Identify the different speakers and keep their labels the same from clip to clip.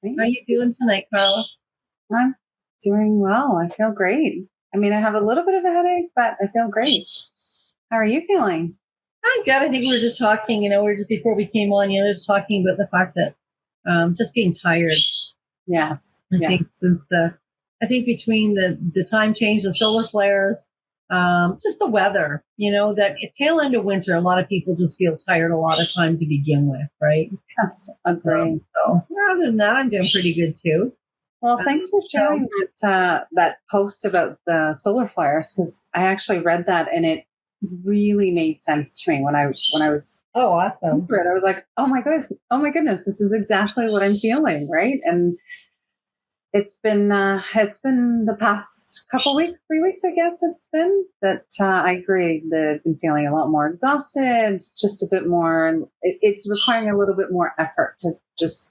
Speaker 1: How are
Speaker 2: Thanks.
Speaker 1: you doing tonight, Carla?
Speaker 2: I'm doing well. I feel great. I mean, I have a little bit of a headache, but I feel great. How are you feeling?
Speaker 1: I'm good. I think we were just talking, we were just before we came on, just talking about the fact that just being tired.
Speaker 2: Yes.
Speaker 1: I think I think between the time change, the solar flares, just the weather, that tail end of winter, a lot of people just feel tired a lot of time to begin with, right?
Speaker 2: Yes. Agree.
Speaker 1: So other than that, I'm doing pretty good too.
Speaker 2: Well, thanks for sharing that post about the solar flares, because I actually read that and it really made sense to me when I was
Speaker 1: awesome.
Speaker 2: through it. I was like, oh my goodness, this is exactly what I'm feeling, right? And it's been the past couple weeks, 3 weeks, I guess it's been that I agree that I've been feeling a lot more exhausted, just a bit more. It's requiring a little bit more effort to just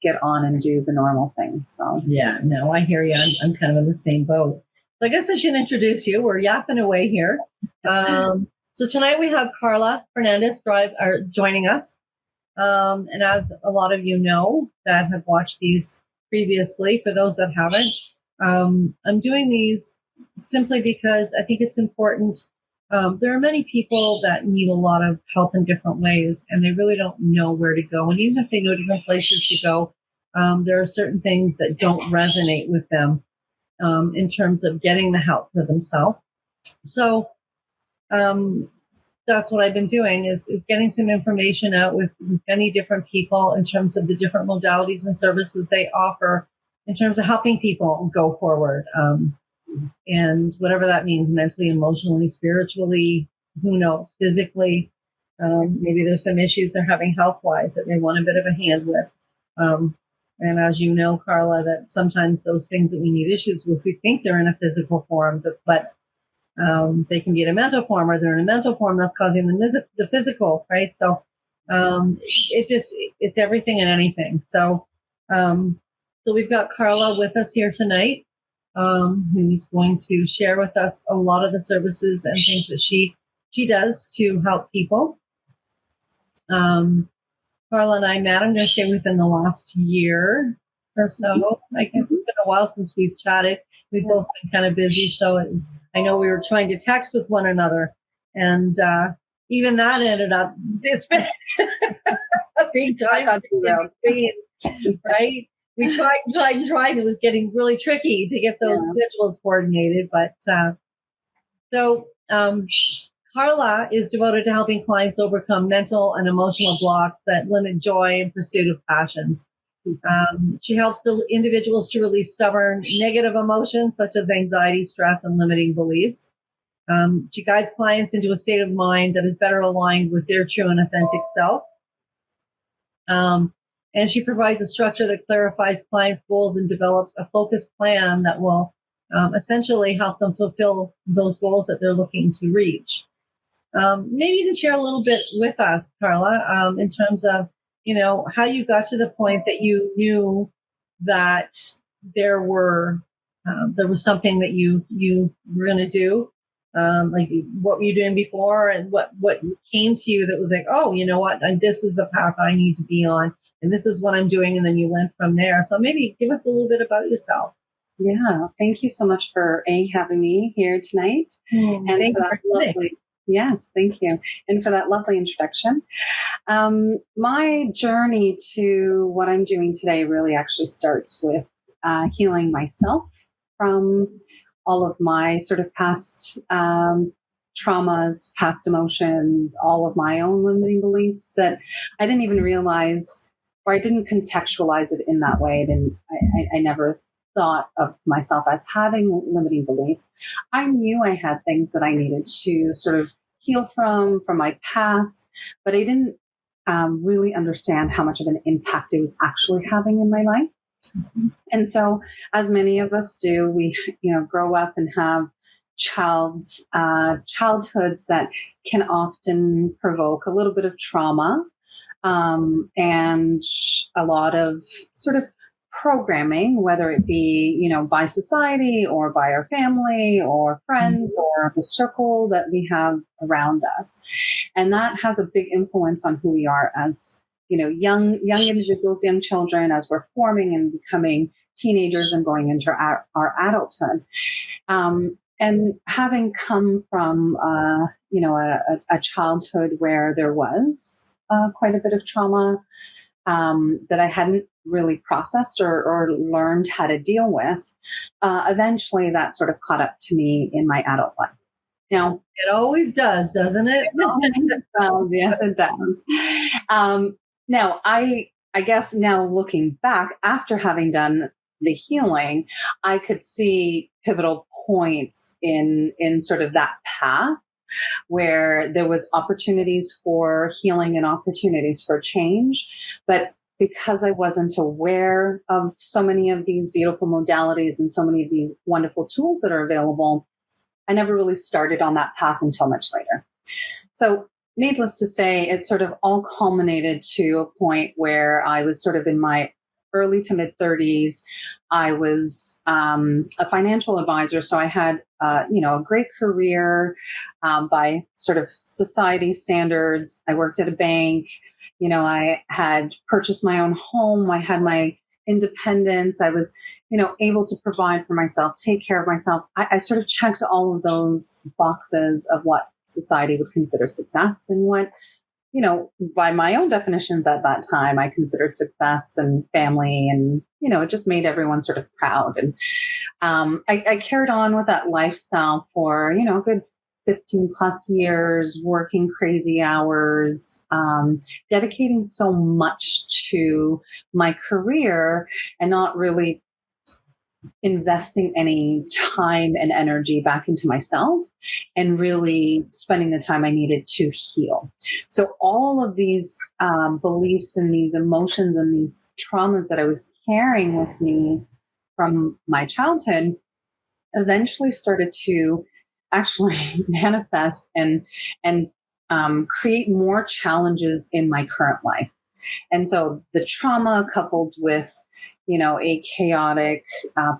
Speaker 2: get on and do the normal things. So
Speaker 1: yeah, no, I hear you. I'm kind of in the same boat. So I guess I should introduce you. We're yapping away here. So tonight we have Carla Fernandes joining us. And as a lot of you know that have watched these previously, for those that haven't, I'm doing these simply because I think it's important. There are many people that need a lot of help in different ways, and they really don't know where to go. And even if they know different places to go, there are certain things that don't resonate with them in terms of getting the help for themselves. So that's what I've been doing is getting some information out with many different people in terms of the different modalities and services they offer in terms of helping people go forward. And whatever that means, mentally, emotionally, spiritually, who knows, physically. Maybe there's some issues they're having health-wise that they want a bit of a hand with. And as you know, Carla, that sometimes those things that we need issues with, we think they're in a physical form, but they can be in a mental form, or they're in a mental form that's causing the physical, right? So it's everything and anything. So we've got Carla with us here tonight, who's going to share with us a lot of the services and things that she does to help people. Carla and I met, I'm going to say, within the last year or so. I guess it's been a while since we've chatted. We've both been kind of busy, so I know we were trying to text with one another, and even that ended up, it's been a big time between, right? We tried, and it was getting really tricky to get those schedules coordinated. But Carla is devoted to helping clients overcome mental and emotional blocks that limit joy in pursuit of passions. She helps the individuals to release stubborn, negative emotions such as anxiety, stress, and limiting beliefs. She guides clients into a state of mind that is better aligned with their true and authentic self. And she provides a structure that clarifies clients' goals and develops a focused plan that will essentially help them fulfill those goals that they're looking to reach. Maybe you can share a little bit with us, Carla, in terms of, how you got to the point that you knew that there was something that you were going to do. Like what were you doing before, and what came to you that was like, oh, you know what, and this is the path I need to be on, and this is what I'm doing, and then you went from there. So maybe give us a little bit about yourself.
Speaker 2: Yeah, thank you so much for having me here tonight, and for that lovely. Yes, thank you, and for that lovely introduction. My journey to what I'm doing today really actually starts with healing myself from all of my sort of past traumas, past emotions, all of my own limiting beliefs that I didn't even realize, or I didn't contextualize it in that way. I never thought of myself as having limiting beliefs. I knew I had things that I needed to sort of heal from my past, but I didn't really understand how much of an impact it was actually having in my life. And so, as many of us do, we grow up and have childhoods that can often provoke a little bit of trauma, and a lot of sort of programming, whether it be, by society or by our family or friends or the circle that we have around us. And that has a big influence on who we are as young individuals, young children, as we're forming and becoming teenagers and going into our adulthood. And having come from, a childhood where there was quite a bit of trauma that I hadn't really processed or learned how to deal with, eventually that sort of caught up to me in my adult life. Now,
Speaker 1: it always does, doesn't it?
Speaker 2: Yes, it does. Now, I guess now looking back after having done the healing, I could see pivotal points in sort of that path where there was opportunities for healing and opportunities for change. But because I wasn't aware of so many of these beautiful modalities and so many of these wonderful tools that are available, I never really started on that path until much later. So needless to say, it sort of all culminated to a point where I was sort of in my early to mid 30s. I was a financial advisor, so I had a great career by sort of society standards. I worked at a bank. I had purchased my own home. I had my independence. I was able to provide for myself, take care of myself. I sort of checked all of those boxes of what society would consider success and what, by my own definitions at that time, I considered success and family, and, it just made everyone sort of proud. And I carried on with that lifestyle for, a good 15 plus years, working crazy hours, dedicating so much to my career and not really investing any time and energy back into myself and really spending the time I needed to heal. So all of these beliefs and these emotions and these traumas that I was carrying with me from my childhood eventually started to actually manifest and create more challenges in my current life. And so the trauma coupled with a chaotic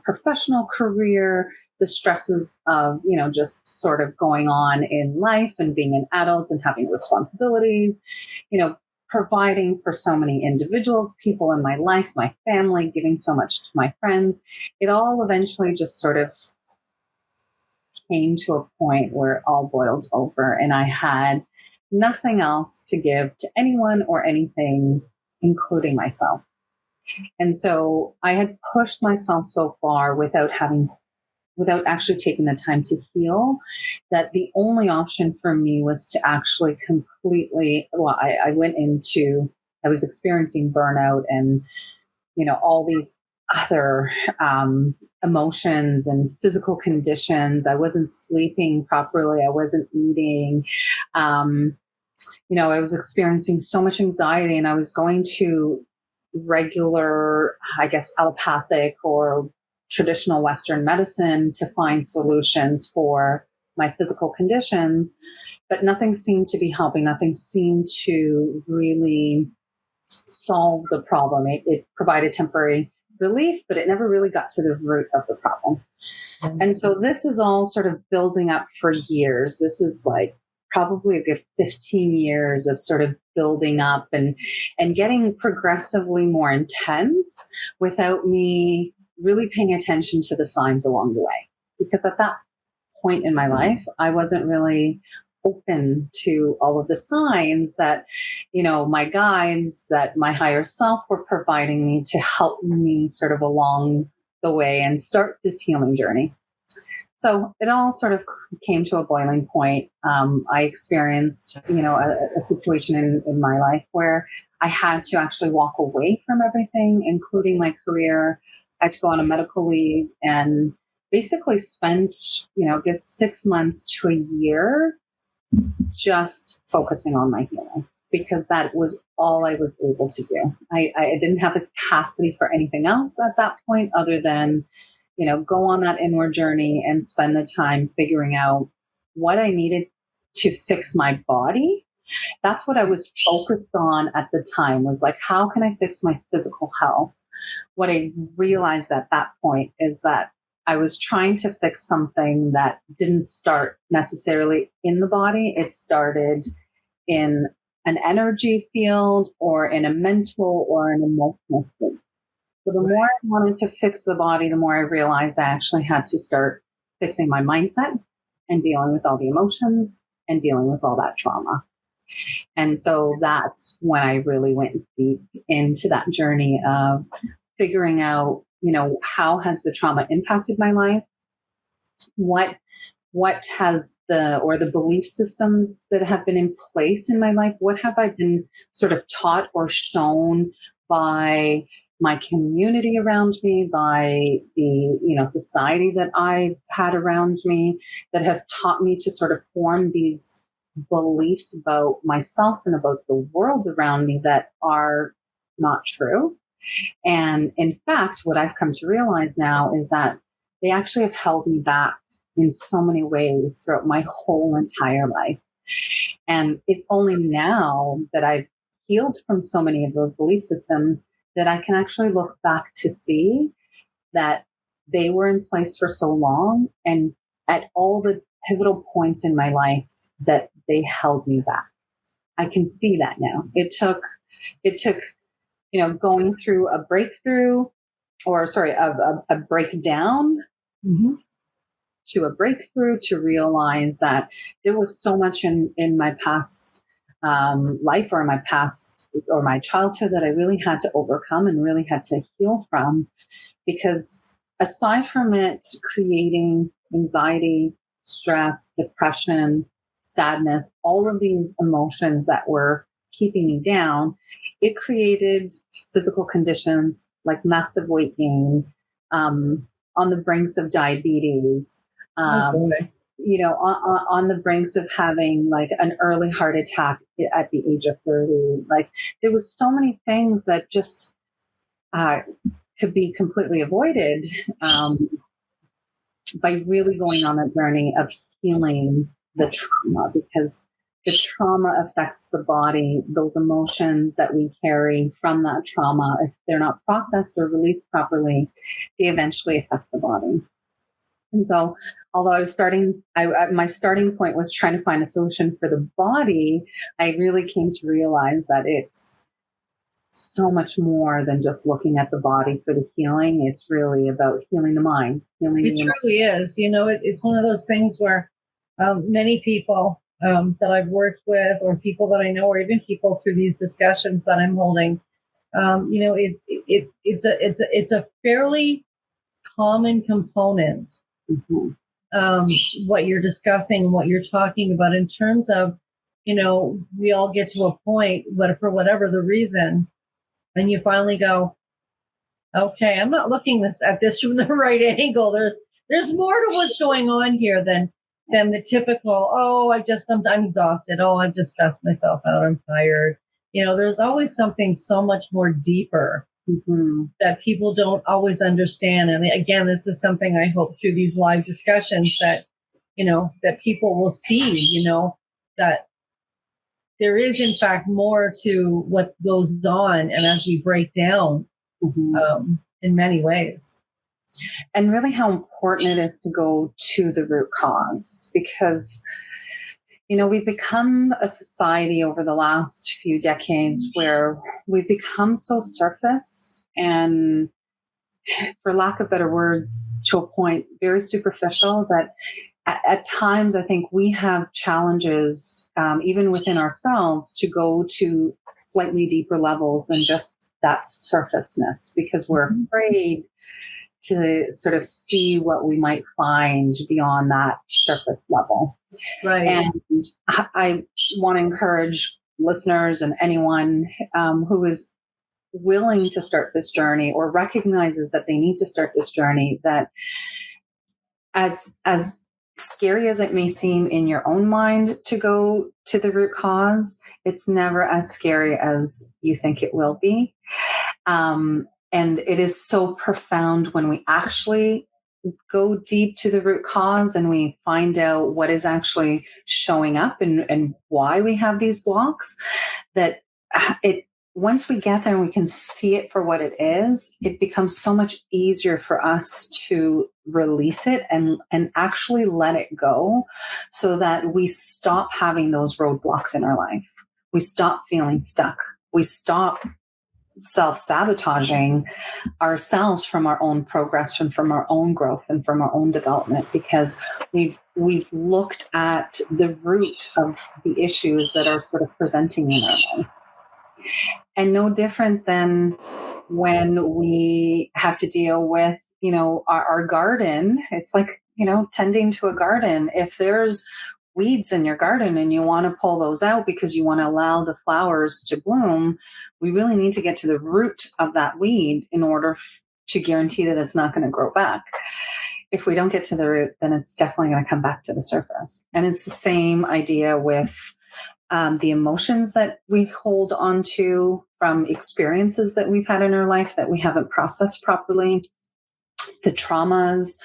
Speaker 2: professional career, the stresses of, just sort of going on in life and being an adult and having responsibilities, providing for so many individuals, people in my life, my family, giving so much to my friends. It all eventually just sort of came to a point where it all boiled over and I had nothing else to give to anyone or anything, including myself. And so I had pushed myself so far without actually taking the time to heal, that the only option for me was to actually completely, I was experiencing burnout and, all these other emotions and physical conditions. I wasn't sleeping properly. I wasn't eating. I was experiencing so much anxiety, and I was going to regular, I guess, allopathic or traditional Western medicine to find solutions for my physical conditions, but nothing seemed to be helping. Nothing seemed to really solve the problem. It provided temporary relief, but it never really got to the root of the problem. And so this is all sort of building up for years. This is like probably a good 15 years of sort of building up and getting progressively more intense without me really paying attention to the signs along the way. Because at that point in my life, I wasn't really open to all of the signs that, my guides, that my higher self were providing me to help me sort of along the way and start this healing journey. So it all sort of came to a boiling point. I experienced, a situation in my life where I had to actually walk away from everything, including my career. I had to go on a medical leave and basically spent, get 6 months to a year just focusing on my healing, because that was all I was able to do. I didn't have the capacity for anything else at that point other than go on that inward journey and spend the time figuring out what I needed to fix my body. That's what I was focused on at the time, was like, how can I fix my physical health? What I realized at that point is that I was trying to fix something that didn't start necessarily in the body. It started in an energy field or in a mental or an emotional state. So the more I wanted to fix the body, the more I realized I actually had to start fixing my mindset and dealing with all the emotions and dealing with all that trauma. And so that's when I really went deep into that journey of figuring out, how has the trauma impacted my life? What has the belief systems that have been in place in my life, what have I been sort of taught or shown by my community around me, by the, society that I've had around me, that have taught me to sort of form these beliefs about myself and about the world around me that are not true. And in fact, what I've come to realize now is that they actually have held me back in so many ways throughout my whole entire life. And it's only now that I've healed from so many of those belief systems that I can actually look back to see that they were in place for so long, and at all the pivotal points in my life that they held me back. I can see that now. It took, going through a breakthrough, a breakdown, mm-hmm. to a breakthrough, to realize that there was so much in my past life or my past or my childhood that I really had to overcome and really had to heal from, because aside from it creating anxiety, stress, depression, sadness, all of these emotions that were keeping me down, it created physical conditions like massive weight gain, on the brinks of diabetes, on the brinks of having like an early heart attack at the age of 30. Like there was so many things that just could be completely avoided by really going on that journey of healing the trauma, because the trauma affects the body. Those emotions that we carry from that trauma, if they're not processed or released properly, they eventually affect the body. And so, although my starting point was trying to find a solution for the body, I really came to realize that it's so much more than just looking at the body for the healing. It's really about healing the mind.
Speaker 1: It truly is. It's one of those things where many people that I've worked with, or people that I know, or even people through these discussions that I'm holding, it's a fairly common component. Mm-hmm. What you're discussing and what you're talking about in terms of, we all get to a point, for whatever the reason, and you finally go, okay, I'm not looking at this from the right angle. There's more to what's going on here than the typical, I'm exhausted. Oh, I've just stressed myself out. I'm tired. There's always something so much more deeper, mm-hmm. that people don't always understand. And again, this is something I hope through these live discussions that, that people will see, that there is in fact more to what goes on. And as we break down, mm-hmm. In many ways.
Speaker 2: And really how important it is to go to the root cause, because, we've become a society over the last few decades where we've become so surface and, for lack of better words, to a point, very superficial, that at times I think we have challenges, even within ourselves, to go to slightly deeper levels than just that surfaceness, because we're afraid to sort of see what we might find beyond that surface level.
Speaker 1: Right.
Speaker 2: And I want to encourage listeners and anyone who is willing to start this journey or recognizes that they need to start this journey, that as scary as it may seem in your own mind to go to the root cause, it's never as scary as you think it will be. And it is so profound when we actually go deep to the root cause and we find out what is actually showing up and why we have these blocks, that once we get there and we can see it for what it is, it becomes so much easier for us to release it and actually let it go, so that we stop having those roadblocks in our life. we stop feeling stuck. We stop self-sabotaging ourselves from our own progress and from our own growth and from our own development, because we've looked at the root of the issues that are sort of presenting in our life. And no different than when we have to deal with, our garden. It's like, tending to a garden. If there's weeds in your garden and you want to pull those out because you want to allow the flowers to bloom, we really need to get to the root of that weed in order to guarantee that it's not going to grow back. If we don't get to the root, then it's definitely going to come back to the surface. And it's the same idea with the emotions that we hold on to from experiences that we've had in our life that we haven't processed properly, the traumas,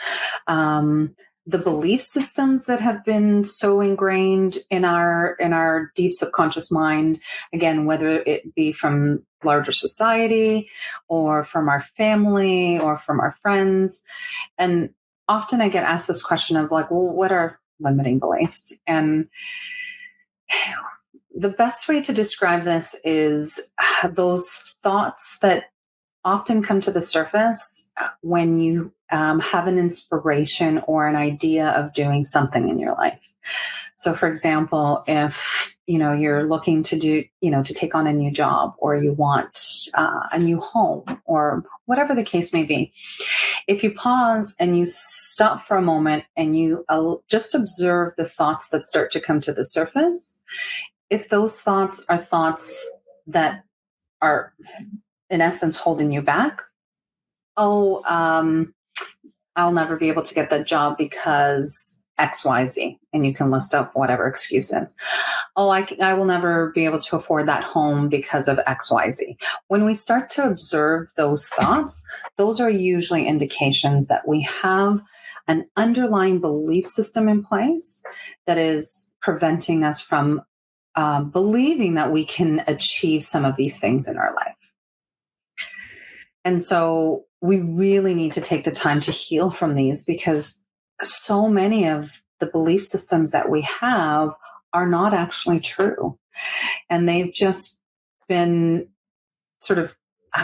Speaker 2: the belief systems that have been so ingrained in our deep subconscious mind, again, whether it be from larger society or from our family or from our friends. And often I get asked this question of like, well, what are limiting beliefs? And the best way to describe this is those thoughts that often come to the surface when you have an inspiration or an idea of doing something in your life. So, for example, if you're looking to do, to take on a new job, or you want a new home, or whatever the case may be, if you pause and you stop for a moment and you just observe the thoughts that start to come to the surface, if those thoughts are thoughts that are in essence holding you back, I'll never be able to get that job because XYZ, and you can list out whatever excuses. I will never be able to afford that home because of XYZ. When we start to observe those thoughts, those are usually indications that we have an underlying belief system in place that is preventing us from believing that we can achieve some of these things in our life. And so we really need to take the time to heal from these, because so many of the belief systems that we have are not actually true. And they've just been sort of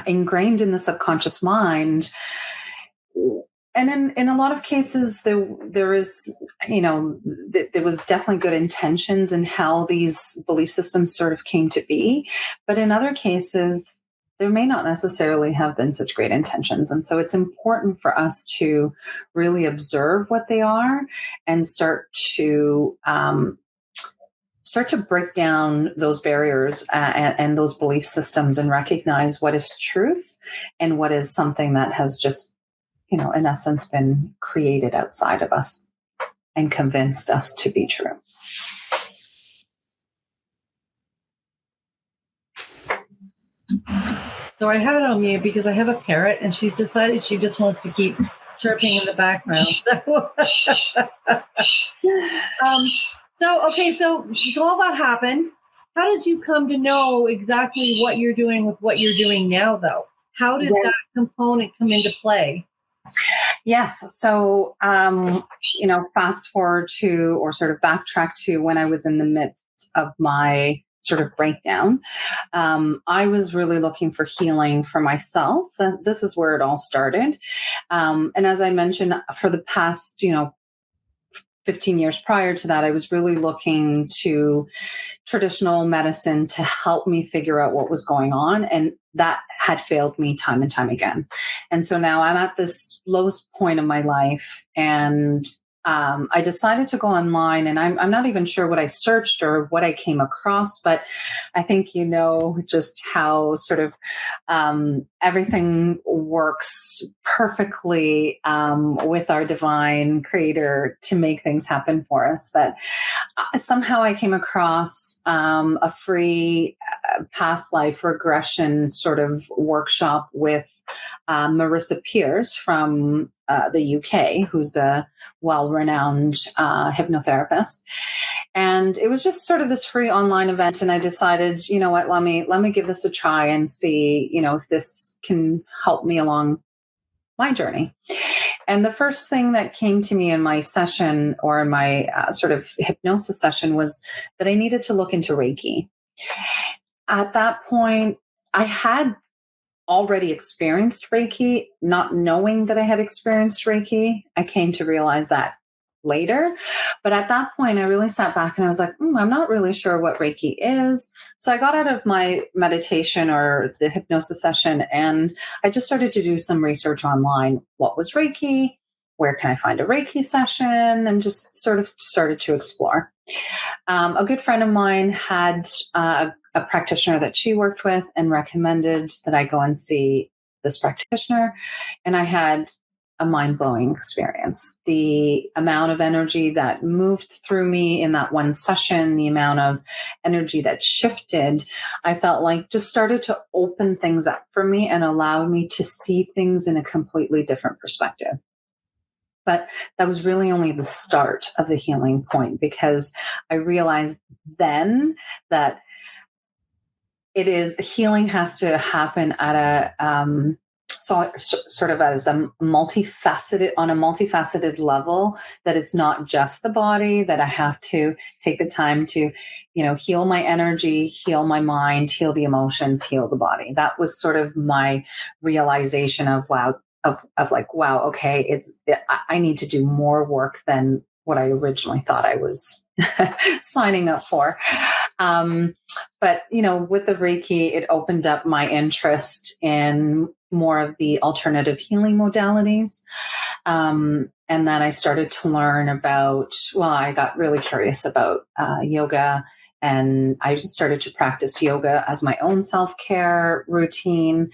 Speaker 2: ingrained in the subconscious mind. And in a lot of cases, there is, there was definitely good intentions in how these belief systems sort of came to be. But in other cases, there may not necessarily have been such great intentions. And so it's important for us to really observe what they are and start to break down those barriers and those belief systems, and recognize what is truth and what is something that has just, in essence, been created outside of us and convinced us to be true.
Speaker 1: So I have it on mute because I have a parrot, and she's decided she just wants to keep chirping in the background. So all that happened. How did you come to know exactly what you're doing with what you're doing now, though? How did that component come into play?
Speaker 2: Yes. So, fast forward to, or sort of backtrack to, when I was in the midst of my sort of breakdown, I was really looking for healing for myself. This is where it all started. And as I mentioned, for the past, 15 years prior to that, I was really looking to traditional medicine to help me figure out what was going on. And that had failed me time and time again. And so now I'm at this lowest point of my life, and I decided to go online, and I'm not even sure what I searched or what I came across, but I think just how sort of everything works perfectly with our divine creator to make things happen for us. That somehow I came across a free past life regression sort of workshop with Marissa Pearce from the UK, who's a well-renowned hypnotherapist. And it was just sort of this free online event. And I decided, let me give this a try and see, if this can help me along my journey. And the first thing that came to me in my session, or in my sort of hypnosis session, was that I needed to look into Reiki. At that point, I had already experienced Reiki, not knowing that I had experienced Reiki. I came to realize that later. But at that point, I really sat back and I was like, I'm not really sure what Reiki is. So I got out of my meditation or the hypnosis session and I just started to do some research online. What was Reiki? Where can I find a Reiki session? And just sort of started to explore. A good friend of mine had a practitioner that she worked with and recommended that I go and see this practitioner. And I had a mind-blowing experience. The amount of energy that moved through me in that one session, the amount of energy that shifted, I felt like just started to open things up for me and allow me to see things in a completely different perspective. But that was really only the start of the healing point, because I realized then that healing has to happen at a sort of as a multifaceted level, that it's not just the body, that I have to take the time to, heal my energy, heal my mind, heal the emotions, heal the body. That was sort of my realization of wow, okay, I need to do more work than what I originally thought I was signing up for. But, with the Reiki, it opened up my interest in more of the alternative healing modalities. And then I started to learn I got really curious about yoga, and I just started to practice yoga as my own self-care routine.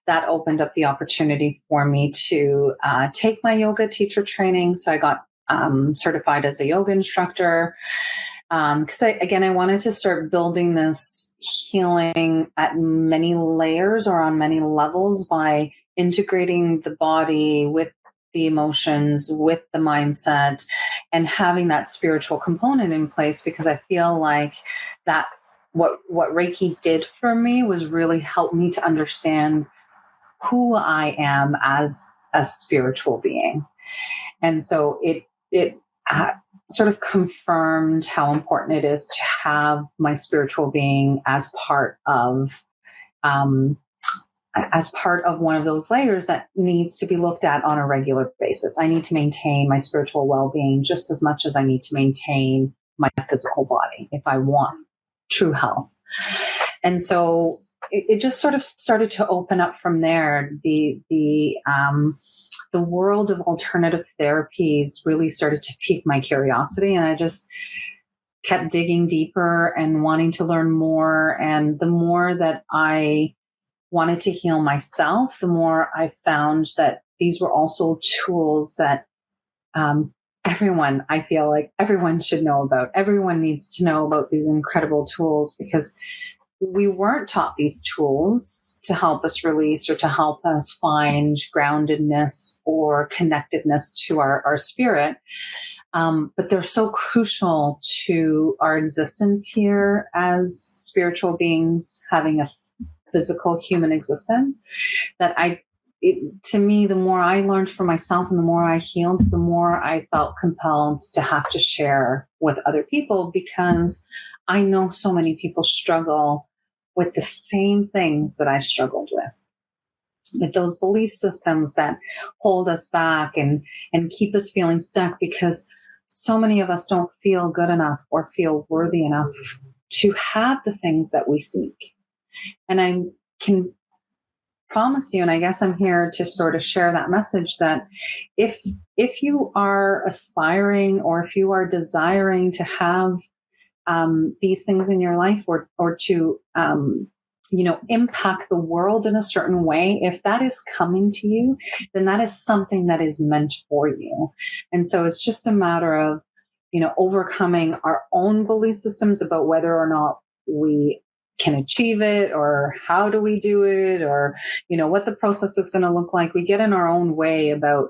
Speaker 2: That opened up the opportunity for me to take my yoga teacher training. So I got certified as a yoga instructor. Because I wanted to start building this healing at many layers or on many levels by integrating the body with the emotions, with the mindset, and having that spiritual component in place, because I feel like that what Reiki did for me was really help me to understand who I am as a spiritual being. And so it sort of confirmed how important it is to have my spiritual being as part of one of those layers that needs to be looked at on a regular basis. I need to maintain my spiritual well-being just as much as I need to maintain my physical body if I want true health. And so it just sort of started to open up from there. The world of alternative therapies really started to pique my curiosity, and I just kept digging deeper and wanting to learn more. And the more that I wanted to heal myself, the more I found that these were also tools that I feel like everyone should know about. Everyone needs to know about these incredible tools, because we weren't taught these tools to help us release or to help us find groundedness or connectedness to our spirit. But they're so crucial to our existence here as spiritual beings having a physical human existence, that to me, the more I learned for myself and the more I healed, the more I felt compelled to have to share with other people, because I know so many people struggle with the same things that I struggled with those belief systems that hold us back and keep us feeling stuck, because so many of us don't feel good enough or feel worthy enough to have the things that we seek. And I can promise you, and I guess I'm here to sort of share that message, that if you are aspiring or if you are desiring to have these things in your life, or to impact the world in a certain way, if that is coming to you, then that is something that is meant for you. And so it's just a matter of overcoming our own belief systems about whether or not we can achieve it, or how do we do it, or what the process is going to look like. We get in our own way about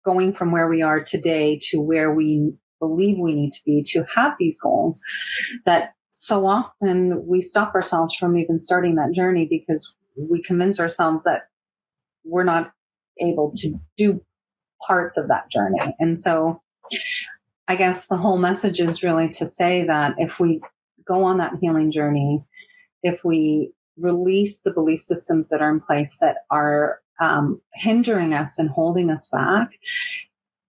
Speaker 2: going from where we are today to where we believe we need to be to have these goals, that so often we stop ourselves from even starting that journey, because we convince ourselves that we're not able to do parts of that journey. And so I guess the whole message is really to say that if we go on that healing journey, if we release the belief systems that are in place that are hindering us and holding us back,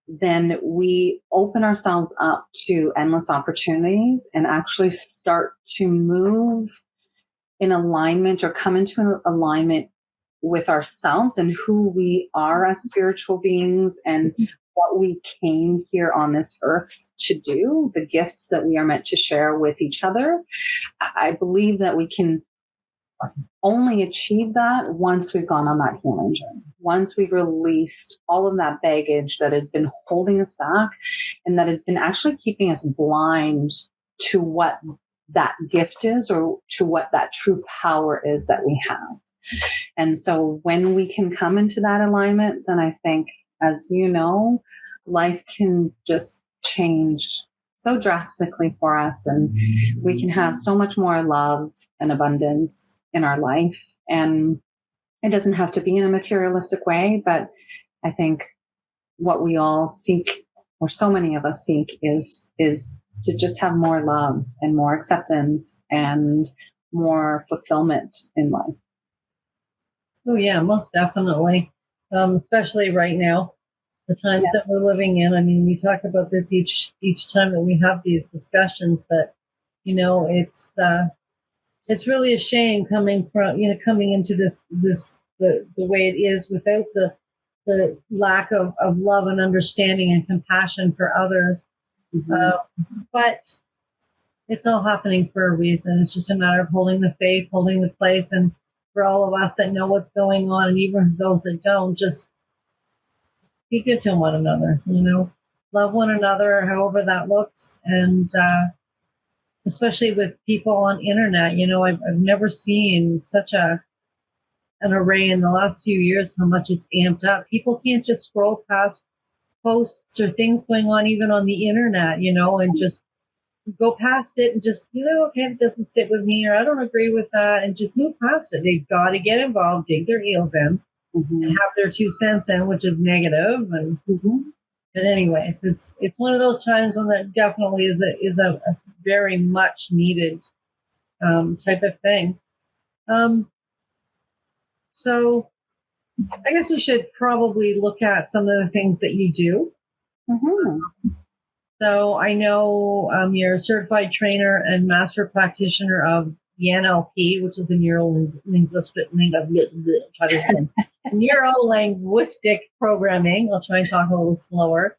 Speaker 2: then we open ourselves up to endless opportunities and actually start to move in alignment or come into an alignment with ourselves and who we are as spiritual beings and what we came here on this earth to do, the gifts that we are meant to share with each other. I believe that we can only achieve that once we've gone on that healing journey, once we've released all of that baggage that has been holding us back and that has been actually keeping us blind to what that gift is or to what that true power is that we have. And so when we can come into that alignment, then I think, as you know, life can just change so drastically for us, and we can have so much more love and abundance in our life. And it doesn't have to be in a materialistic way, but I think what we all seek, or so many of us seek, is to just have more love and more acceptance and more fulfillment in life.
Speaker 1: Oh yeah, most definitely. Especially right now, the times that we're living in. I mean, we talk about this each time that we have these discussions, that, you know, it's really a shame coming into this the way it is, without the lack of love and understanding and compassion for others. But it's all happening for a reason. It's just a matter of holding the faith, holding the place, and for all of us that know what's going on, and even those that don't, just be good to one another, you know, love one another, however that looks. And especially with people on internet, you know, I've never seen such an array in the last few years, how much it's amped up. People can't just scroll past posts or things going on even on the internet, you know, and just go past it and just, you know, okay, it doesn't sit with me, or I don't agree with that, and just move past it. They've got to get involved, dig their heels in, and have their 2 cents in, which is negative. And but anyways, it's one of those times when that definitely is a very much needed type of thing. So I guess we should probably look at some of the things that you do. So I know you're a certified trainer and master practitioner of the NLP, which is a neuro-linguistic programming. I'll try and talk a little slower.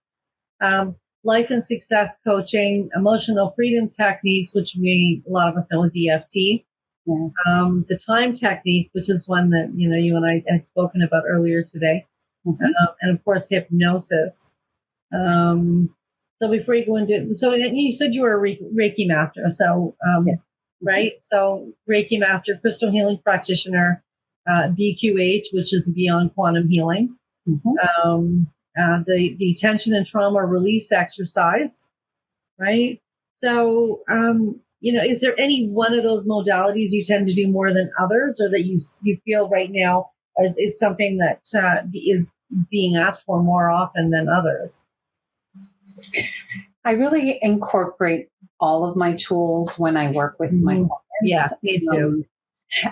Speaker 1: Life and success coaching, emotional freedom techniques, which a lot of us know as EFT. The time techniques, which is one that, you know, you and I had spoken about earlier today. And of course, hypnosis. So before you go into, so you said you were a Reiki master. So, right. So Reiki master, crystal healing practitioner, BQH, which is Beyond Quantum Healing. The tension and trauma release exercise, right? So, you know, is there any one of those modalities you tend to do more than others, or that you feel right now is something that is being asked for more often than others?
Speaker 2: I really incorporate all of my tools when I work with my clients.
Speaker 1: Yeah, me too.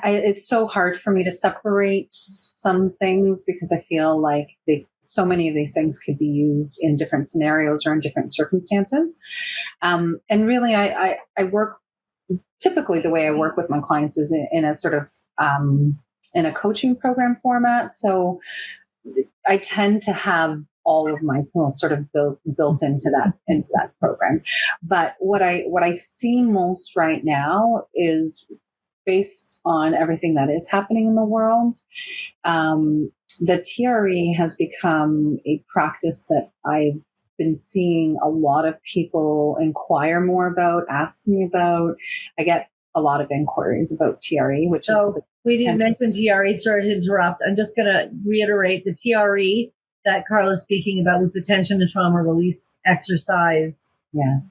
Speaker 2: It's so hard for me to separate some things because I feel like so many of these things could be used in different scenarios or in different circumstances. And really, I work, typically the way I work with my clients is in a sort of in a coaching program format. So I tend to have all of my tools sort of built into that program. But what I see most right now is, based on everything that is happening in the world, the TRE has become a practice that I've been seeing a lot of people inquire more about, ask me about. I get a lot of inquiries about TRE, which is...
Speaker 1: We didn't mention TRE, sorry to interrupt. I'm just going to reiterate the TRE that Carla's speaking about was the tension and trauma release exercise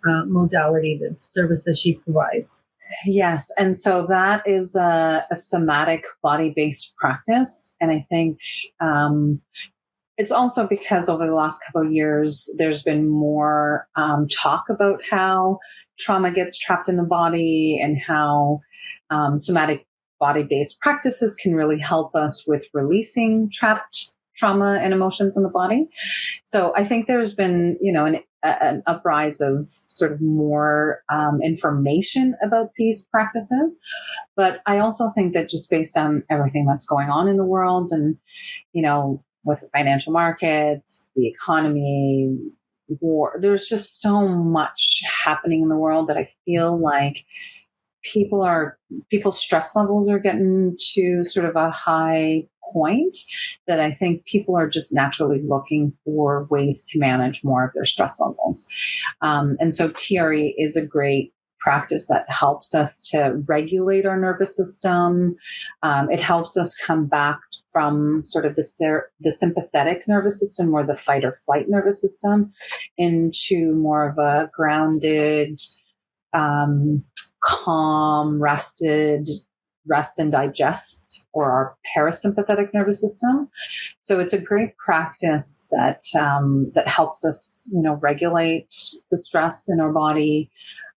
Speaker 1: modality, the service that she provides.
Speaker 2: Yes. And so that is a somatic body-based practice. And I think it's also because over the last couple of years, there's been more talk about how trauma gets trapped in the body, and how somatic body-based practices can really help us with releasing trapped trauma and emotions in the body. So I think there's been, an uprise of sort of more information about these practices. But I also think that just based on everything that's going on in the world and, with the financial markets, the economy, war, there's just so much happening in the world that I feel like people's stress levels are getting to sort of a high point, that I think people are just naturally looking for ways to manage more of their stress levels. And so TRE is a great practice that helps us to regulate our nervous system. It helps us come back from sort of the sympathetic nervous system, or the fight or flight nervous system, into more of a grounded, calm, rest and digest, or our parasympathetic nervous system. So it's a great practice that helps us, regulate the stress in our body.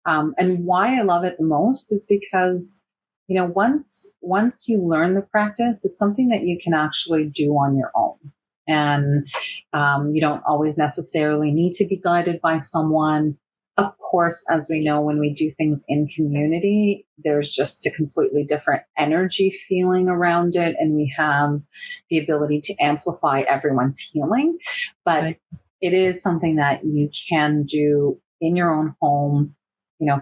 Speaker 2: And why I love it the most is because, once you learn the practice, it's something that you can actually do on your own. And you don't always necessarily need to be guided by someone. Of course, as we know, when we do things in community, there's just a completely different energy feeling around it, and we have the ability to amplify everyone's healing. But right. It is something that you can do in your own home,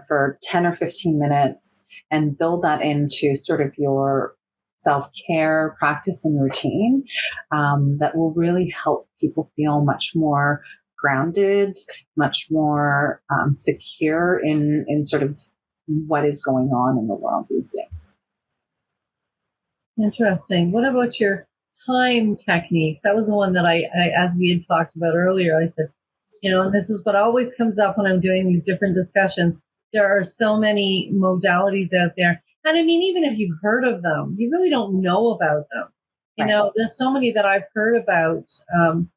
Speaker 2: for 10 or 15 minutes, and build that into sort of your self-care practice and routine, that will really help people feel much more grounded, much more secure in sort of what is going on in the world these days.
Speaker 1: Interesting. What about your time techniques? That was the one that I as we had talked about earlier, I said, and this is what always comes up when I'm doing these different discussions. There are so many modalities out there. And I mean, even if you've heard of them, you really don't know about them. Right. There's so many that I've heard about, and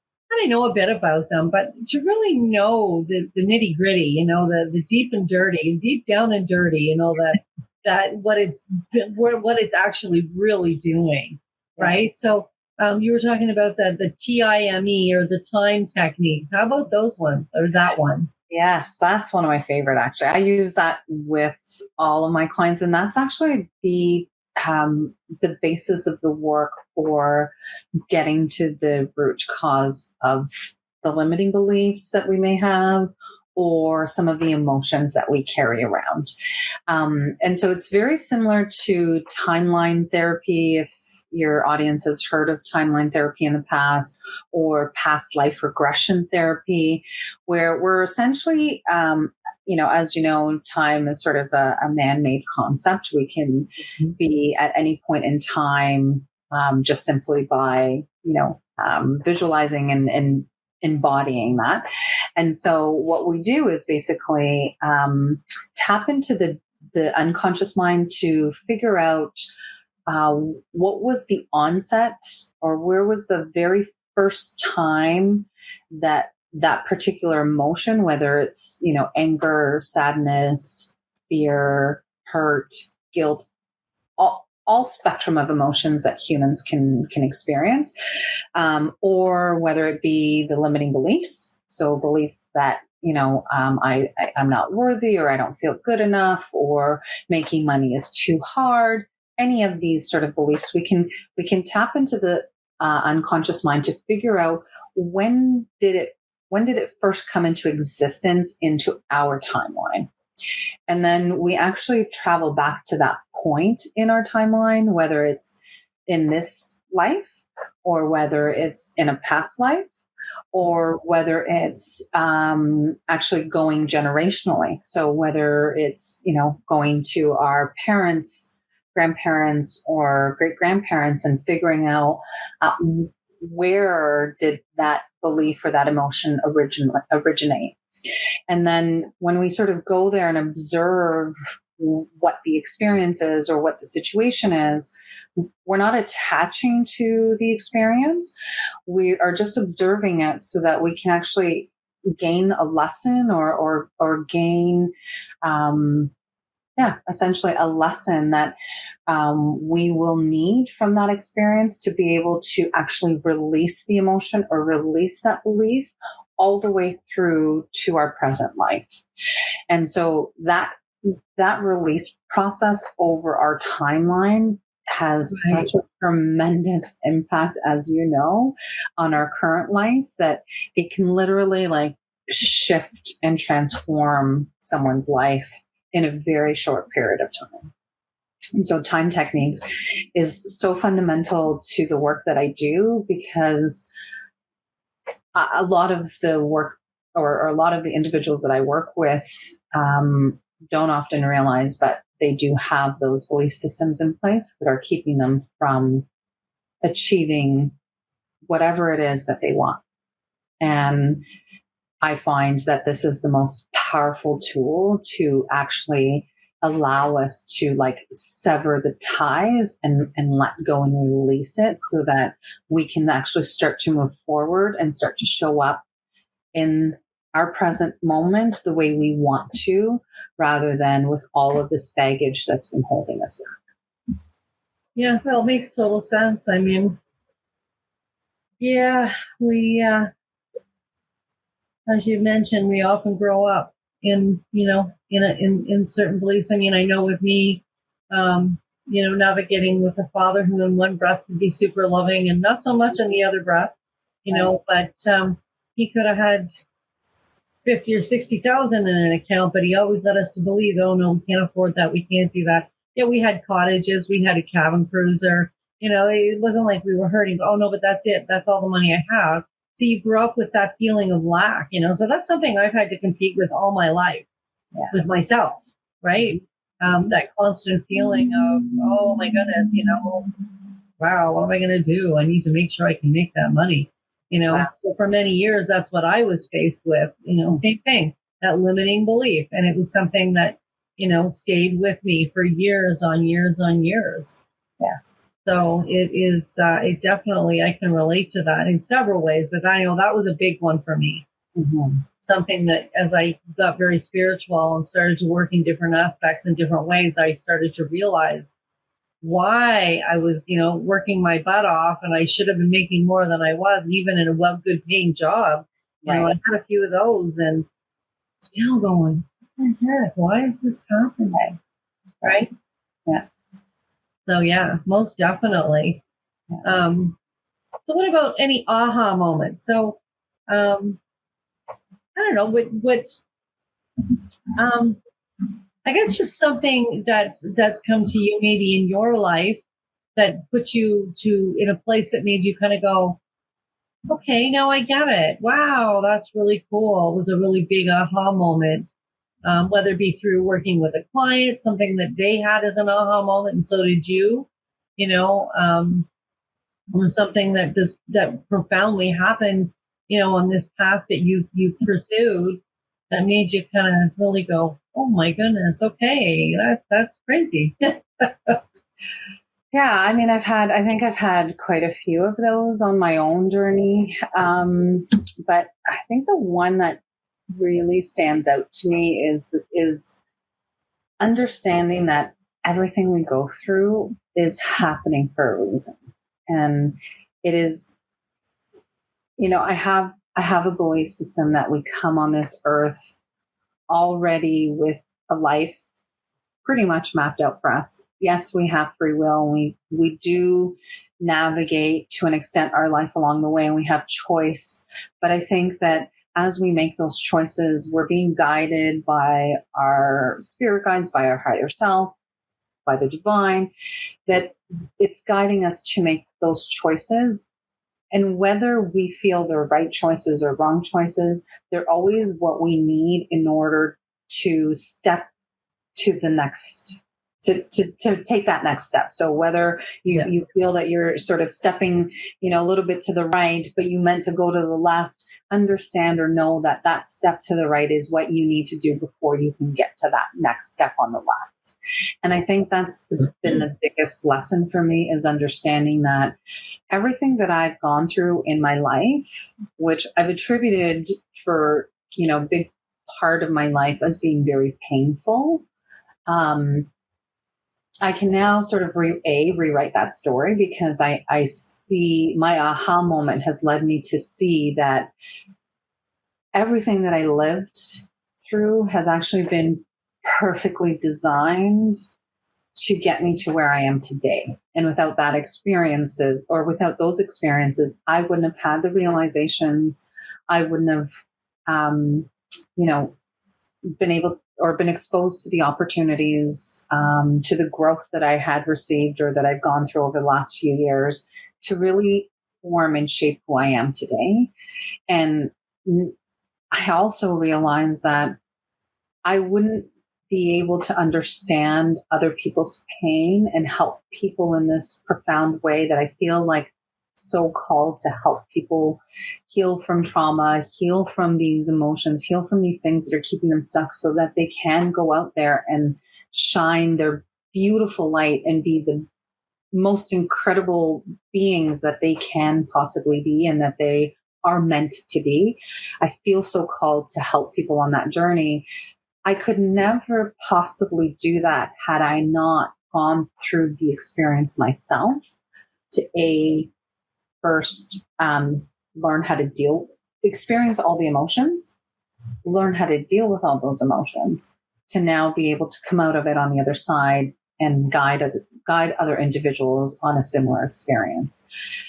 Speaker 1: I know a bit about them, but to really know the nitty gritty, the deep and dirty, deep down and dirty, that what it's actually really doing, right? So you were talking about the TIME, or the time techniques. How about those ones, or that one?
Speaker 2: Yes, that's one of my favorite, actually. I use that with all of my clients, and that's actually the basis of the work for getting to the root cause of the limiting beliefs that we may have, or some of the emotions that we carry around. And so it's very similar to timeline therapy, if your audience has heard of timeline therapy in the past, or past life regression therapy, where we're essentially, as you know, time is sort of a man-made concept. We can be at any point in time, just simply by, visualizing and embodying that. And so what we do is basically tap into the unconscious mind to figure out what was the onset, or where was the very first time that particular emotion, whether it's, anger, sadness, fear, hurt, guilt, all spectrum of emotions that humans can experience, or whether it be the limiting beliefs. So beliefs that, I'm not worthy, or I don't feel good enough, or making money is too hard. Any of these sort of beliefs, we can tap into the unconscious mind to figure out when did it first come into existence into our timeline. And then we actually travel back to that point in our timeline, whether it's in this life, or whether it's in a past life, or whether it's actually going generationally. So whether it's, going to our parents, grandparents, or great-grandparents, and figuring out where did that belief or that emotion originate. And then when we sort of go there and observe what the experience is, or what the situation is, we're not attaching to the experience. We are just observing it so that we can actually, gain a lesson or gain, essentially a lesson that we will need from that experience to be able to actually release the emotion or release that belief all the way through to our present life. And so that release process over our timeline has such a tremendous impact, as you know, on our current life, that it can literally like shift and transform someone's life in a very short period of time. And so time techniques is so fundamental to the work that I do, because a lot of the work or a lot of the individuals that I work with don't often realize, but they do have those belief systems in place that are keeping them from achieving whatever it is that they want. And I find that this is the most powerful tool to actually allow us to like sever the ties and let go and release it, so that we can actually start to move forward and start to show up in our present moment the way we want to, rather than with all of this baggage that's been holding us back.
Speaker 1: Yeah, well, it makes total sense. I mean, yeah, we, as you mentioned, we often grow up in, in certain beliefs. I mean, I know with me, navigating with a father who in one breath could be super loving and not so much in the other breath, but he could have had 50 or 60,000 in an account, but he always led us to believe, oh no, we can't afford that. We can't do that. Yeah, we had cottages, we had a cabin cruiser. It wasn't like we were hurting. Oh no, but that's it. That's all the money I have. So you grew up with that feeling of lack, so that's something I've had to compete with all my life, with myself, right? That constant feeling of, oh my goodness, wow, what am I going to do? I need to make sure I can make that money. So for many years, that's what I was faced with, same thing, that limiting belief. And it was something that, stayed with me for years on years on years.
Speaker 2: Yes.
Speaker 1: So it is, it definitely, I can relate to that in several ways, but I know that was a big one for me.
Speaker 2: Mm-hmm.
Speaker 1: Something that as I got very spiritual and started to work in different aspects in different ways, I started to realize why I was, working my butt off, and I should have been making more than I was, even in a good paying job. I had a few of those and still going, what the heck? Why is this happening? Right?
Speaker 2: Yeah.
Speaker 1: So yeah, most definitely. So what about any aha moments? So, I don't know what I guess just something that's come to you maybe in your life that put you in a place that made you kind of go, okay, now I get it. Wow, that's really cool. It was a really big aha moment, whether it be through working with a client, something that they had as an aha moment, and so did you, or something that profoundly happened, on this path that you pursued that made you kind of really go, oh my goodness, okay, that's crazy.
Speaker 2: Yeah, I mean, I think I've had quite a few of those on my own journey. But I think the one that really stands out to me is understanding that everything we go through is happening for a reason. And it is, I have a belief system that we come on this earth already with a life pretty much mapped out for us. Yes, we have free will. We do navigate to an extent our life along the way, and we have choice. But I think that as we make those choices, we're being guided by our spirit guides, by our higher self, by the divine, that it's guiding us to make those choices. And whether we feel they're right choices or wrong choices, they're always what we need in order to step to the next, to take that next step. So whether you feel that you're sort of stepping, a little bit to the right, but you meant to go to the left, understand or know that that step to the right is what you need to do before you can get to that next step on the left. And I think that's been the biggest lesson for me, is understanding that everything that I've gone through in my life, which I've attributed for big part of my life as being very painful. I can now sort of rewrite that story, because I see my aha moment has led me to see that everything that I lived through has actually been perfectly designed to get me to where I am today. And without that experiences, or without those experiences, I wouldn't have had the realizations. I wouldn't have, been able or been exposed to the opportunities, to the growth that I had received or that I've gone through over the last few years to really form and shape who I am today. And I also realized that I wouldn't be able to understand other people's pain and help people in this profound way that I feel like so called to help people heal from trauma, heal from these emotions, heal from these things that are keeping them stuck, so that they can go out there and shine their beautiful light and be the most incredible beings that they can possibly be and that they are meant to be. I feel so called to help people on that journey. I could never possibly do that had I not gone through the experience myself to first learn how to experience all the emotions, learn how to deal with all those emotions, to now be able to come out of it on the other side and guide other individuals on a similar experience.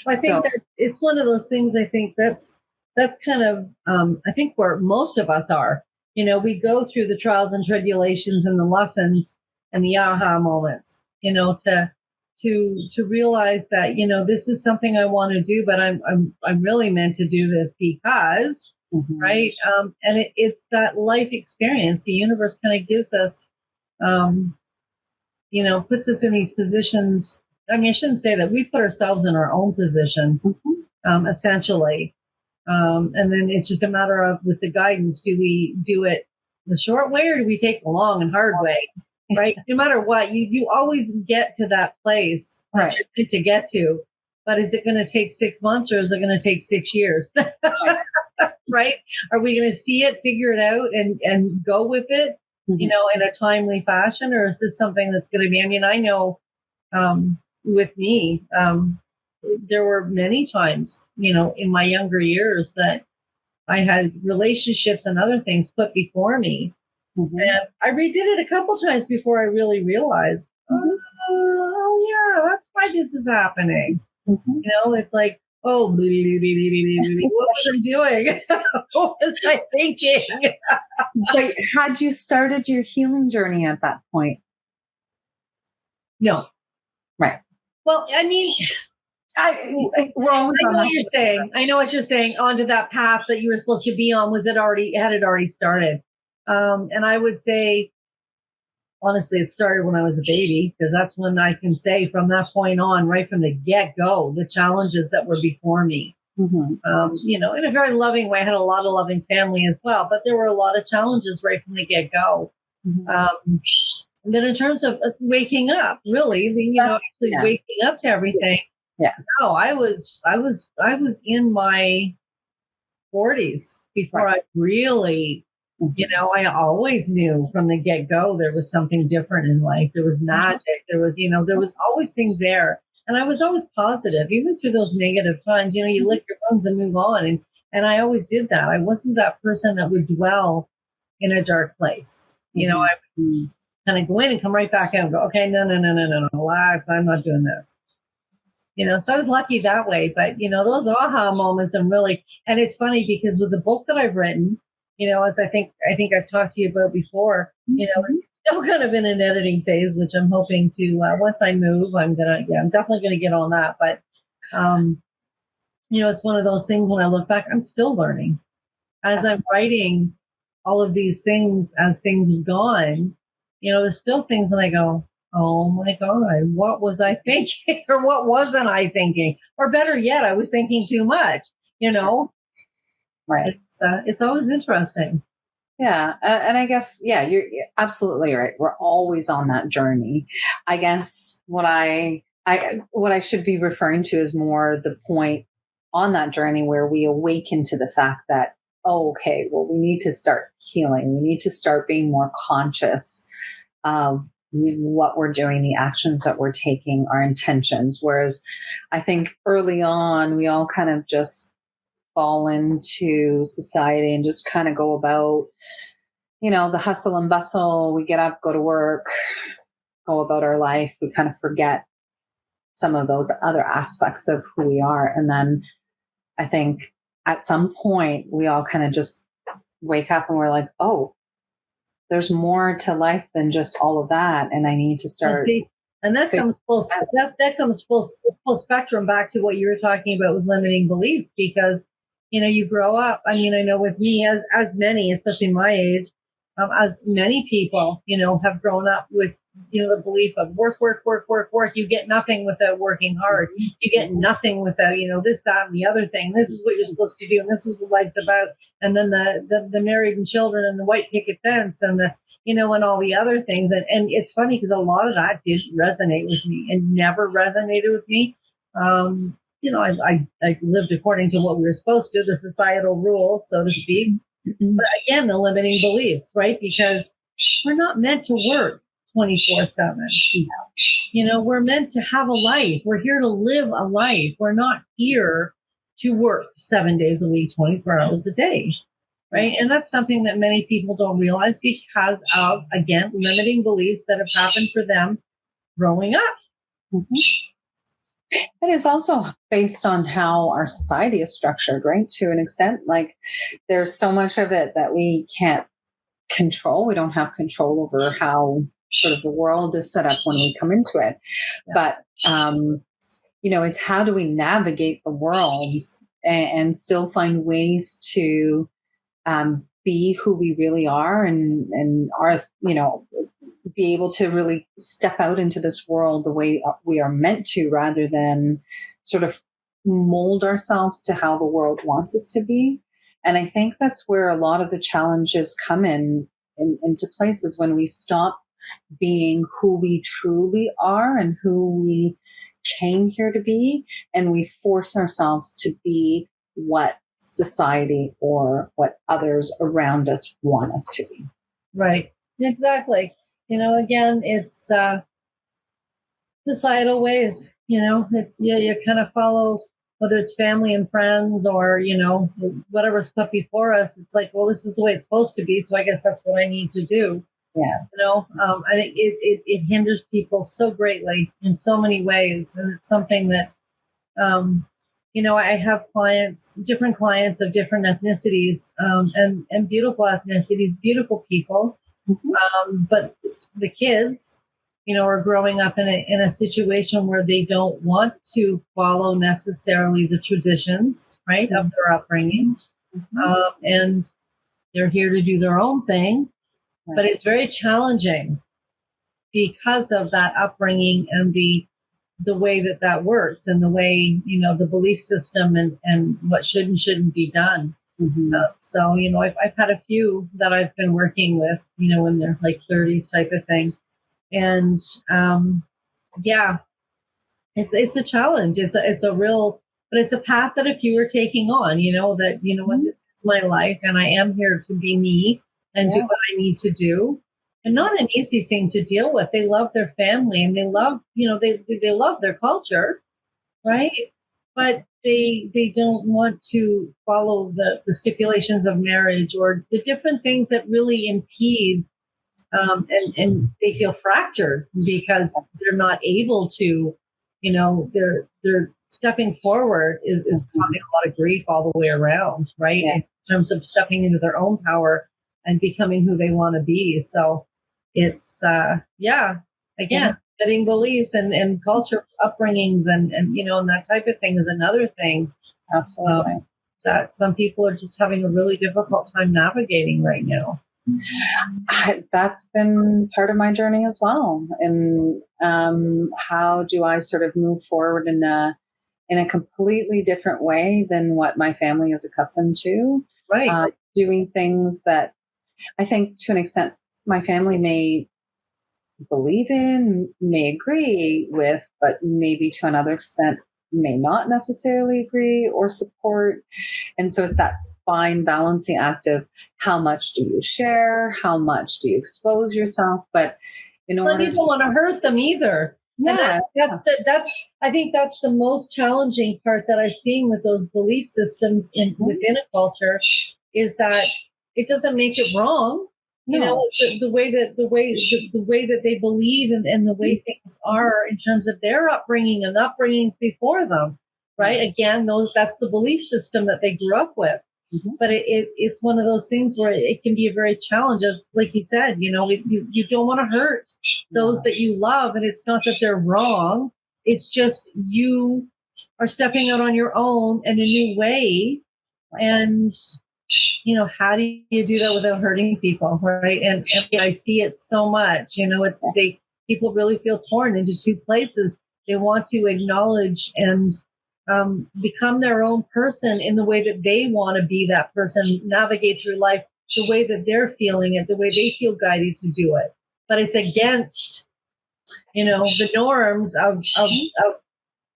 Speaker 1: I think that it's one of those things. I think that's kind of I think where most of us are. We go through the trials and tribulations and the lessons and the aha moments. To realize that this is something I want to do, but I'm really meant to do this because right. And it's that life experience. The universe kind of gives us, puts us in these positions. I mean, I shouldn't say that. We put ourselves in our own positions, essentially. And then it's just a matter of, with the guidance, do we do it the short way or do we take the long and hard way? Right. No matter what, you always get to that place that you're meant to get to. But is it going to take 6 months or is it going to take 6 years? Right. Are we going to see it, figure it out and go with it, in a timely fashion? Or is this something that's going to be, I mean, I know with me, there were many times, in my younger years that I had relationships and other things put before me. And I redid it a couple times before I really realized, oh yeah, that's why this is happening. It's like, oh, what was I doing? What was I thinking?
Speaker 2: But had you started your healing journey at that point?
Speaker 1: No.
Speaker 2: Right.
Speaker 1: Well, I mean, I know what you're saying. I know what you're saying. Onto that path that you were supposed to be on, had it already started? And I would say, honestly, it started when I was a baby, because that's when I can say from that point on, right from the get-go, the challenges that were before me. In a very loving way. I had a lot of loving family as well, but there were a lot of challenges right from the get-go. And then in terms of waking up, really, waking up to everything.
Speaker 2: Yeah.
Speaker 1: No, I was in my 40s before I really, I always knew from the get-go there was something different in life. There was magic. There was, there was always things there. And I was always positive, even through those negative times. You lick your wounds and move on. And I always did that. I wasn't that person that would dwell in a dark place. I would kind of go in and come right back out and go, okay, no, relax. I'm not doing this. So I was lucky that way. But, those aha moments and it's funny because with the book that I've written, as I think I've talked to you about before, it's still kind of in an editing phase, which I'm hoping to, once I move, I'm definitely going to get on that. But, it's one of those things when I look back, I'm still learning as I'm writing all of these things, as things have gone, there's still things and I go, oh my God, what was I thinking? Or what wasn't I thinking? Or better yet, I was thinking too much,
Speaker 2: Right.
Speaker 1: It's always interesting.
Speaker 2: Yeah. And I guess, you're absolutely right. We're always on that journey. I guess what I should be referring to is more the point on that journey where we awaken to the fact that oh, okay, well, we need to start healing. We need to start being more conscious of what we're doing, the actions that we're taking, our intentions. Whereas I think early on, we all kind of just fall into society and just kind of go about, the hustle and bustle. We get up, go to work, go about our life. We kind of forget some of those other aspects of who we are. And then I think at some point, we all kind of just wake up and we're like, oh, there's more to life than just all of that. And I need to start.
Speaker 1: And that comes that comes full spectrum back to what you were talking about with limiting beliefs, because, you grow up. I mean, I know with me, as many, especially my age, as many people, have grown up with, the belief of work, work, work, work, work. You get nothing without working hard. You get nothing without, this, that, and the other thing. This is what you're supposed to do. And this is what life's about. And then the married and children and the white picket fence and the, and all the other things. And it's funny because a lot of that didn't resonate with me and never resonated with me. I lived according to what we were supposed to, the societal rules, so to speak. But again, the limiting beliefs, right? Because we're not meant to work 24/7. We're meant to have a life. We're here to live a life. We're not here to work 7 days a week, 24 hours a day. Right. And that's something that many people don't realize because of, again, limiting beliefs that have happened for them growing up.
Speaker 2: And it's also based on how our society is structured, right? To an extent, like there's so much of it that we can't control. We don't have control over how sort of the world is set up when we come into it. Yeah. But, it's how do we navigate the world and still find ways to be who we really are and are, be able to really step out into this world the way we are meant to, rather than sort of mold ourselves to how the world wants us to be. And I think that's where a lot of the challenges come into places when we stop being who we truly are and who we came here to be, and we force ourselves to be what society or what others around us want us to be.
Speaker 1: Right. Exactly. Again, it's societal ways, it's, you kind of follow, whether it's family and friends or, whatever's put before us. It's like, well, this is the way it's supposed to be. So I guess that's what I need to do.
Speaker 2: Yeah.
Speaker 1: I think it hinders people so greatly in so many ways. And it's something that, I have different clients of different ethnicities, and beautiful ethnicities, beautiful people. But the kids, are growing up in a situation where they don't want to follow necessarily the traditions, right, of their upbringing. And they're here to do their own thing. Right. But it's very challenging because of that upbringing and the way that works, and the way, the belief system and what should and shouldn't be done. So, I've had a few that I've been working with, in their like 30s type of thing. And, it's a challenge. It's a real, but it's a path that a few are taking on, that, what, this is my life and I am here to be me and do what I need to do. And not an easy thing to deal with. They love their family and they love, they love their culture, right? But they don't want to follow the stipulations of marriage or the different things that really impede, and they feel fractured because they're not able to, they're stepping forward is causing a lot of grief all the way around, right? Yeah. In terms of stepping into their own power and becoming who they want to be. So it's, again, setting beliefs and culture upbringings and that type of thing is another thing.
Speaker 2: Absolutely.
Speaker 1: That some people are just having a really difficult time navigating right now.
Speaker 2: That's been part of my journey as well. And how do I sort of move forward in a completely different way than what my family is accustomed to?
Speaker 1: Right.
Speaker 2: Doing things that I think to an extent my family may believe in, may agree with, but maybe to another extent may not necessarily agree or support. And so it's that fine balancing act of how much do you share? How much do you expose yourself? But in
Speaker 1: But
Speaker 2: order
Speaker 1: you don't want to hurt them either. And
Speaker 2: yeah,
Speaker 1: that's I think that's the most challenging part that I've seen with those belief systems within a culture, is that it doesn't make it wrong. You know, the way that they believe and the way things are in terms of their upbringing and upbringings before them, right? Again, that's the belief system that they grew up with. But it's one of those things where it can be a very challenge, as like you said, you know, you don't want to hurt those that you love, and it's not that they're wrong. It's just you are stepping out on your own in a new way, and you know, how do you do that without hurting people, right? And I see it so much. You know, people really feel torn into two places. They want to acknowledge and become their own person in the way that they want to be that person, navigate through life the way that they're feeling it, the way they feel guided to do it. But it's against, you know, the norms of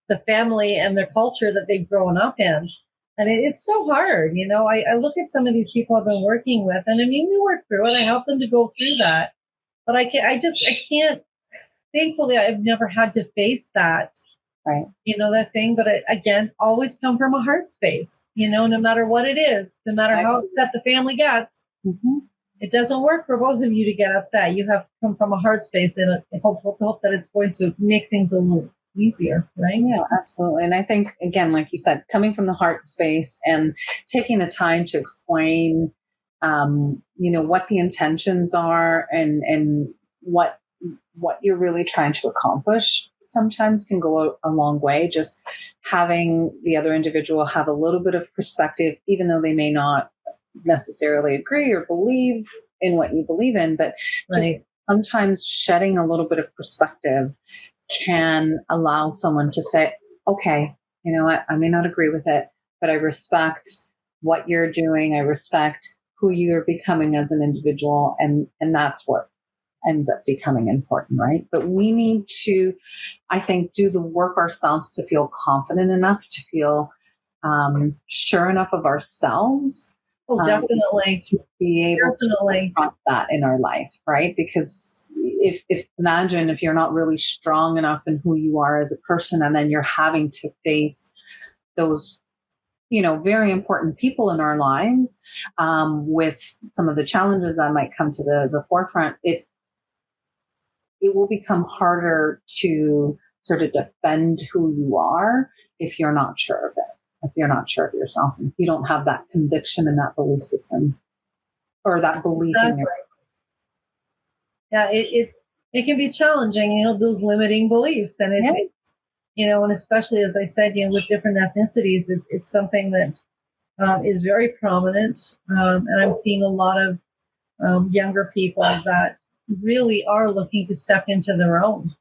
Speaker 1: the family and their culture that they've grown up in. And it's so hard. You know, I look at some of these people I've been working with, and I mean, we work through it. I help them to go through that. But I can't, thankfully, I've never had to face that.
Speaker 2: Right.
Speaker 1: You know, that thing, but again, always come from a heart space, you know, no matter what it is, no matter how upset the family gets, it doesn't work for both of you to get upset. You have to come from a heart space and hope that it's going to make things a little easier, right?
Speaker 2: Yeah, absolutely. And I think, again, like you said, coming from the heart space and taking the time to explain, you know, what the intentions are and what you're really trying to accomplish sometimes can go a long way. Just having the other individual have a little bit of perspective, even though they may not necessarily agree or believe in what you believe in, but just sometimes shedding a little bit of perspective can allow someone to say, okay, you know what, I may not agree with it, but I respect what you're doing. I respect who you're becoming as an individual. And that's what ends up becoming important, right? But we need to, I think, do the work ourselves to feel confident enough, to feel sure enough of ourselves.
Speaker 1: Oh, definitely.
Speaker 2: To be able to confront that in our life, right? Because imagine if you're not really strong enough in who you are as a person, and then you're having to face those, you know, very important people in our lives with some of the challenges that might come to the forefront, it will become harder to sort of defend who you are if you're not sure of it, if you're not sure of yourself, and if you don't have that conviction in that belief system or that belief in your.
Speaker 1: Yeah, it can be challenging, you know, those limiting beliefs, and it's, you know, and especially as I said, you know, with different ethnicities, it's something that is very prominent, and I'm seeing a lot of younger people that really are looking to step into their own,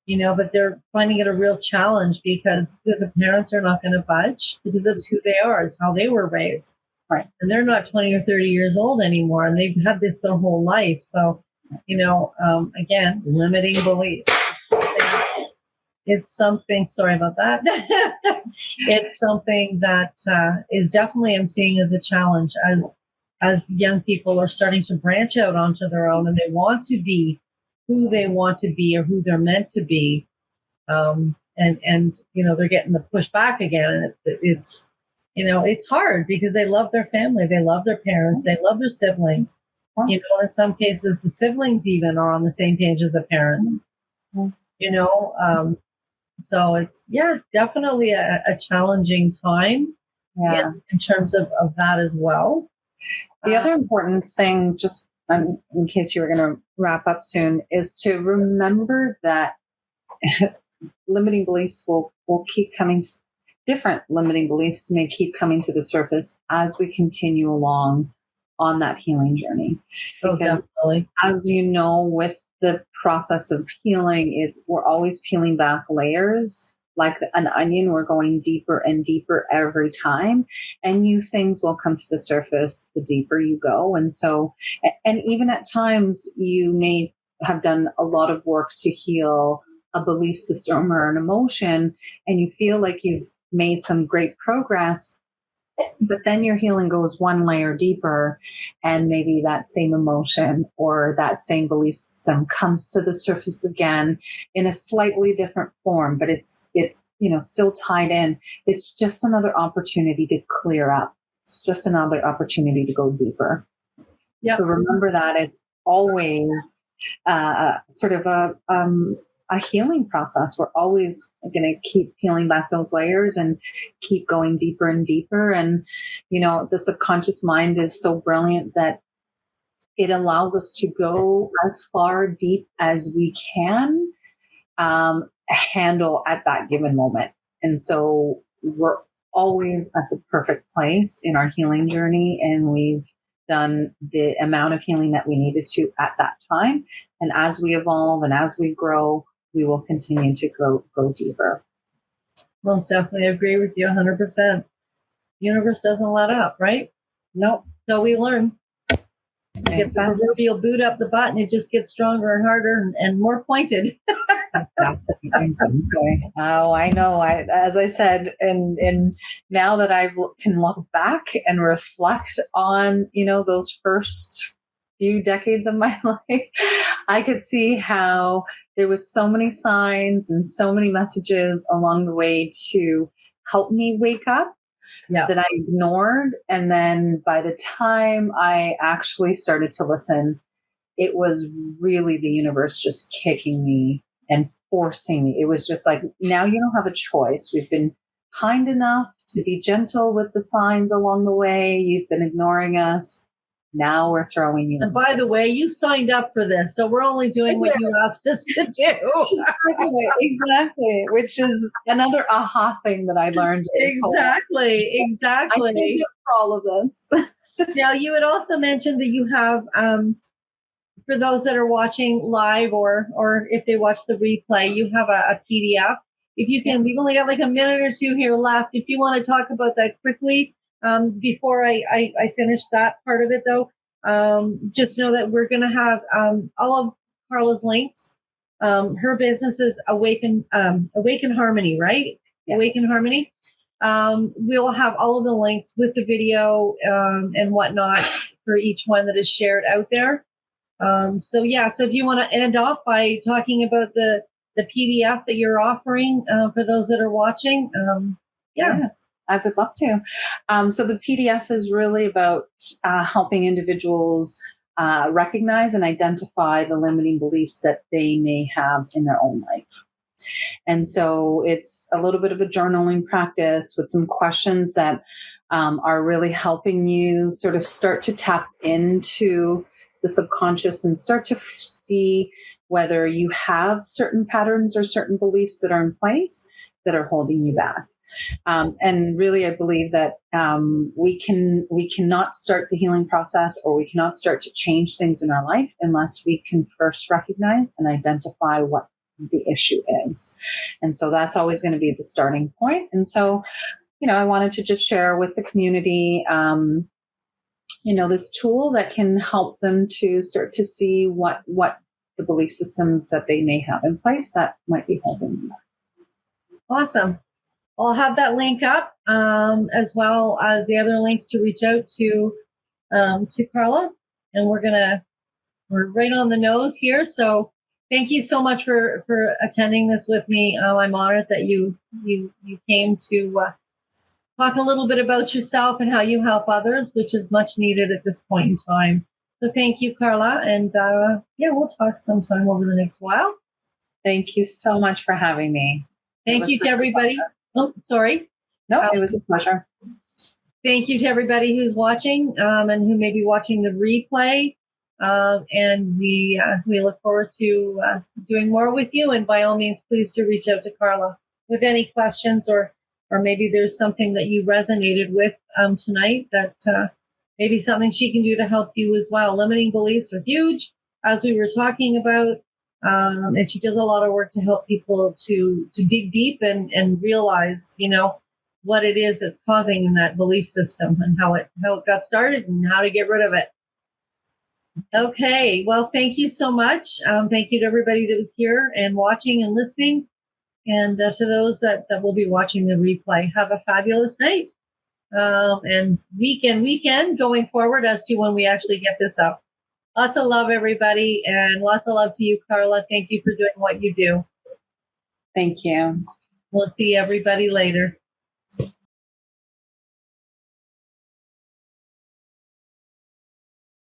Speaker 1: you know, but they're finding it a real challenge because the parents are not going to budge, because it's who they are. It's how they were raised.
Speaker 2: Right.
Speaker 1: And they're not 20 or 30 years old anymore, and they've had this their whole life. So, you know, again, limiting belief. It's something, sorry about that. It's something that is definitely, I'm seeing as a challenge as young people are starting to branch out onto their own, and they want to be who they want to be or who they're meant to be. And you know, they're getting the push back again. And it's, you know, it's hard because they love their family. They love their parents. They love their siblings. You know, in some cases, the siblings even are on the same page as the parents, you know. So it's, definitely a challenging time in terms of that as well.
Speaker 2: The other important thing, just in case you were going to wrap up soon, is to remember that limiting beliefs will keep coming. Different limiting beliefs may keep coming to the surface as we continue along on that healing journey. Because as you know, with the process of healing, we're always peeling back layers. Like an onion, we're going deeper and deeper every time, and new things will come to the surface the deeper you go. And so, and even at times you may have done a lot of work to heal a belief system or an emotion, and you feel like you've made some great progress, but then your healing goes one layer deeper, and maybe that same emotion or that same belief system comes to the surface again in a slightly different form, but it's still tied in. It's just another opportunity to clear up. It's just another opportunity to go deeper. Yep. So remember that it's always sort of a healing process. We're always going to keep peeling back those layers and keep going deeper and deeper. And, the subconscious mind is so brilliant that it allows us to go as far deep as we can handle at that given moment. And so we're always at the perfect place in our healing journey, and we've done the amount of healing that we needed to at that time. And as we evolve and as we grow, we will continue to go deeper.
Speaker 1: Most definitely agree with you 100%. Universe doesn't let up, right?
Speaker 2: Nope.
Speaker 1: So we learn. Get the proverbial boot up the butt, and it just gets stronger and harder and more pointed.
Speaker 2: Exactly. Oh, I know. As I said, and now that I can look back and reflect on, those first few decades of my life, I could see how there was so many signs and so many messages along the way to help me wake up that I ignored. And then by the time I actually started to listen, it was really the universe just kicking me and forcing me. It was just like, now you don't have a choice. We've been kind enough to be gentle with the signs along the way. You've been ignoring us. Now we're throwing you.
Speaker 1: And by the way, you signed up for this, so we're only doing what you asked us to do.
Speaker 2: Exactly. Which is another aha thing that I learned.
Speaker 1: Exactly.
Speaker 2: I signed up for all of this.
Speaker 1: Now, you had also mentioned that you have, for those that are watching live or if they watch the replay, you have a PDF. If you can, we've only got like a minute or two here left. If you want to talk about that quickly. Before I finish that part of it, though, just know that we're going to have all of Carla's links. Her business is Awaken Harmony, right? Yes. Awaken Harmony. We'll have all of the links with the video and whatnot for each one that is shared out there. So if you want to end off by talking about the PDF that you're offering for those that are watching,
Speaker 2: Yes. I would love to. So the PDF is really about helping individuals recognize and identify the limiting beliefs that they may have in their own life. And so it's a little bit of a journaling practice with some questions that are really helping you sort of start to tap into the subconscious and start to see whether you have certain patterns or certain beliefs that are in place that are holding you back. And really, I believe that we cannot start the healing process, or we cannot start to change things in our life unless we can first recognize and identify what the issue is. And so that's always going to be the starting point. And so, I wanted to just share with the community, this tool that can help them to start to see what the belief systems that they may have in place that might be holding them back.
Speaker 1: Awesome. I'll have that link up, as well as the other links to reach out to Carla. And we're right on the nose here. So thank you so much for attending this with me. I'm honored that you came to talk a little bit about yourself and how you help others, which is much needed at this point in time. So thank you, Carla. And we'll talk sometime over the next while.
Speaker 2: Thank you so much for having me.
Speaker 1: Thank you to everybody. Oh, sorry.
Speaker 2: No, it was a pleasure.
Speaker 1: Thank you to everybody who's watching and who may be watching the replay. And we look forward to doing more with you. And by all means, please do reach out to Carla with any questions, or maybe there's something that you resonated with tonight that maybe something she can do to help you as well. Limiting beliefs are huge, as we were talking about. And she does a lot of work to help people to dig deep and realize, what it is that's causing that belief system and how it got started and how to get rid of it. Okay. Well, thank you so much. Thank you to everybody that was here and watching and listening. And to those that will be watching the replay, have a fabulous night. And weekend going forward as to when we actually get this up. Lots of love, everybody. And lots of love to you, Carla. Thank you for doing what you do.
Speaker 2: Thank you.
Speaker 1: We'll see everybody later.